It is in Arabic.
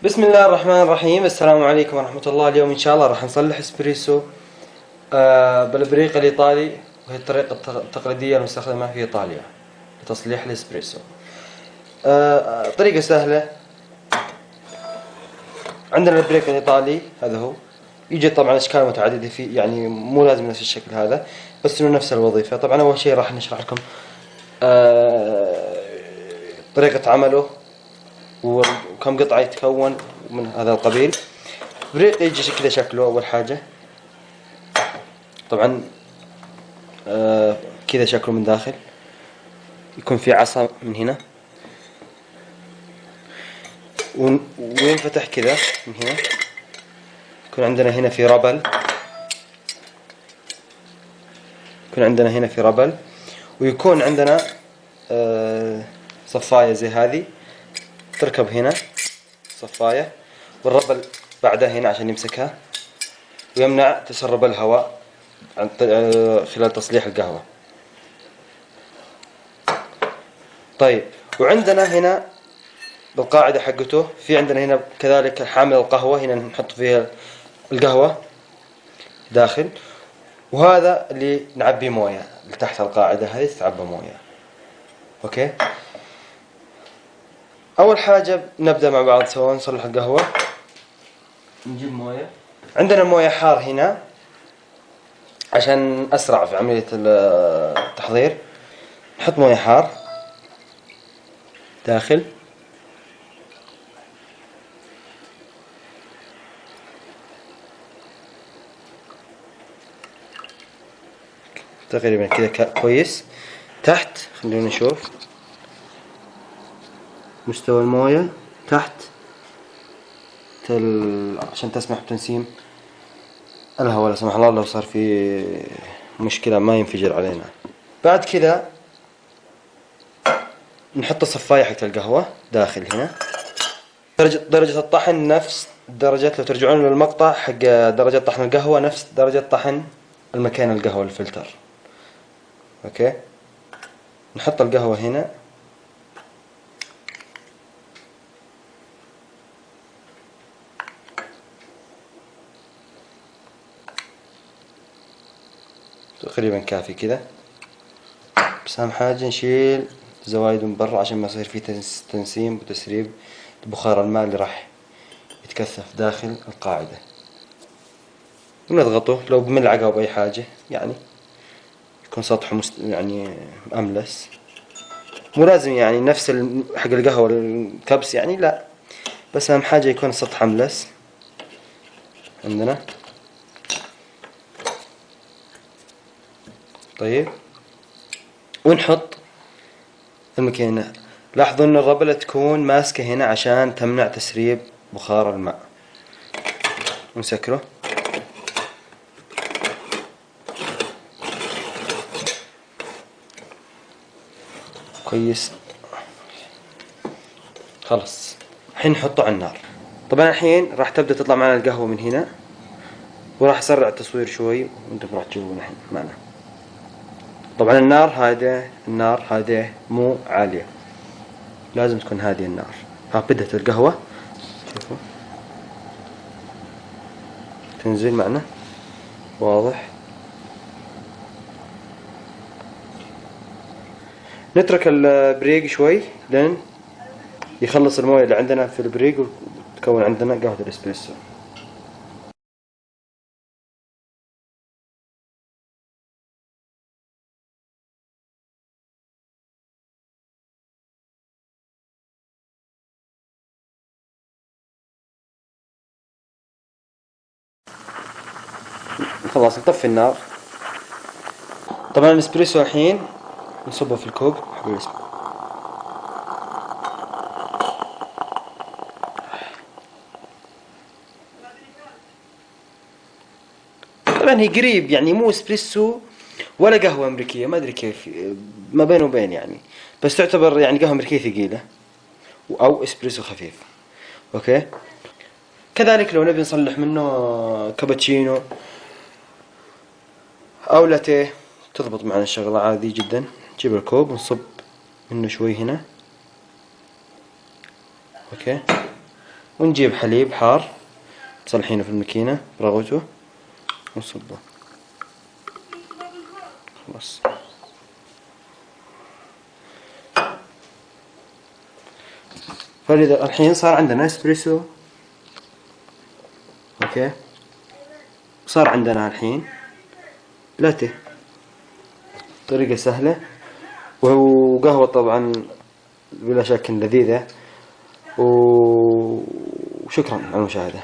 بسم الله الرحمن الرحيم. السلام عليكم ورحمة الله. اليوم إن شاء الله راح نصلح اسبريسو بالبريق الإيطالي، وهي الطريقة التقليدية المستخدمة في إيطاليا لتصليح الاسبريسو. طريقة سهلة. عندنا البريق الإيطالي، هذا هو. يوجد طبعا أشكال متعددة فيه، يعني مو لازم نفس الشكل هذا، بس إنه نفس الوظيفة. طبعا أول شيء راح نشرح لكم طريقة عمله وكم قطعة يتكون من هذا القبيل. بريق يجي كذا شكله أول حاجة، طبعا كذا شكله من داخل، يكون في عصا من هنا وينفتح كذا من هنا. يكون عندنا هنا في ربل، ويكون عندنا صفاية زي هذه تركب هنا صفاية، والربل بعدها هنا عشان يمسكها ويمنع تسرب الهواء خلال تصليح القهوة. طيب، وعندنا هنا بالقاعدة حقته في عندنا هنا كذلك حامل القهوة، هنا نحط فيها القهوة داخل، وهذا اللي نعبي موية تحت القاعدة هذه تتعبى موية. اوكي، اول حاجة نبدأ مع بعض سوا نصلح القهوة. نجيب موية، عندنا موية حار هنا عشان اسرع في عملية التحضير. نحط موية حار داخل، تقريبا كذا كويس. تحت خلينا نشوف مستوى الموية تحت عشان تسمح بتنسيم الهواء، لا سمح الله لو صار في مشكلة ما ينفجر علينا. بعد كذا نحط الصفاية حق القهوة داخل هنا. درجة الطحن نفس درجة، لو ترجعون للمقطع حق درجة طحن القهوة، نفس درجة طحن المكان القهوة الفلتر. اوكي، نحط القهوة هنا، تقريبا كافي كذا. بس اهم حاجة نشيل زوايد من برا عشان ما يصير في تنسيم وتسريب بخار الماء اللي راح يتكثف داخل القاعدة. ونضغطه لو بملعقة او باي حاجة، يعني يكون سطحه يعني املس. مو لازم يعني نفس حق القهوة الكبس يعني، لا، بس اهم حاجة يكون السطح املس عندنا. طيب، ونحط الماكينة. لاحظوا ان الربلة تكون ماسكة هنا عشان تمنع تسريب بخار الماء. ونسكره. كويس، خلاص. الحين نحطه على النار. طبعا الحين راح تبدأ تطلع معنا القهوة من هنا، وراح اسرع التصوير شوي وانتم راح تشوفون الحين معنا. طبعا النار هادئة مو عالية، لازم تكون هادية النار. بدأت القهوة، شوفوا تنزل معنا واضح. نترك البريق شوي لين يخلص المويه اللي عندنا في البريق وتكون عندنا قهوة الاسبريسو. خلاص نطفي النار. طبعا الاسبريسو الحين نصبه في الكوب حق الاسبريسو. طبعا هي قريب، يعني مو اسبريسو ولا قهوة امريكية، ما ادري كيف، ما بين وبين يعني، بس تعتبر يعني قهوة امريكية ثقيلة او اسبريسو خفيف. اوكي، كذلك لو نبي نصلح منه كابتشينو او لاتيه تضبط معنا الشغلة عادي جدا. نجيب الكوب ونصب منه شوي هنا. اوكي، ونجيب حليب حار تصلحينه في الماكينة برغوته ونصبه. خلاص. فلذا الحين صار عندنا اسبريسو. اوكي، صار عندنا الحين لاتيه. طريقة سهلة وقهوة طبعا بلا شك لذيذة. وشكرا على المشاهدة.